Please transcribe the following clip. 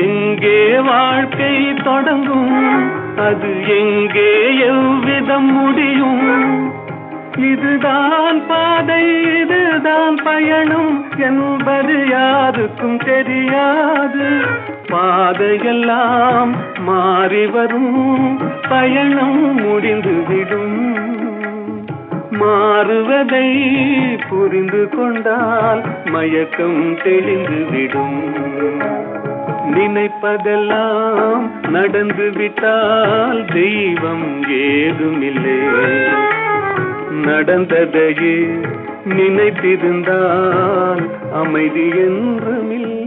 எங்கே வாழ்க்கை தொடங்கும், அது எங்கே எவ்விதம் முடியும்? இதுதான் பாதை, இதுதான் பயணம் என்பது யாருக்கும் தெரியாது. பாதையெல்லாம் மாறி வரும், பயணம் முடிந்துவிடும். மாறுவதை புரிந்து கொண்டால் மயக்கம் தெளிந்துவிடும். நினைப்பதெல்லாம் நடந்து விட்டால் தெய்வம் ஏதுமில்லை. நடந்ததையே நினைத்திருந்தால் அமைதி என்றுமில்லை.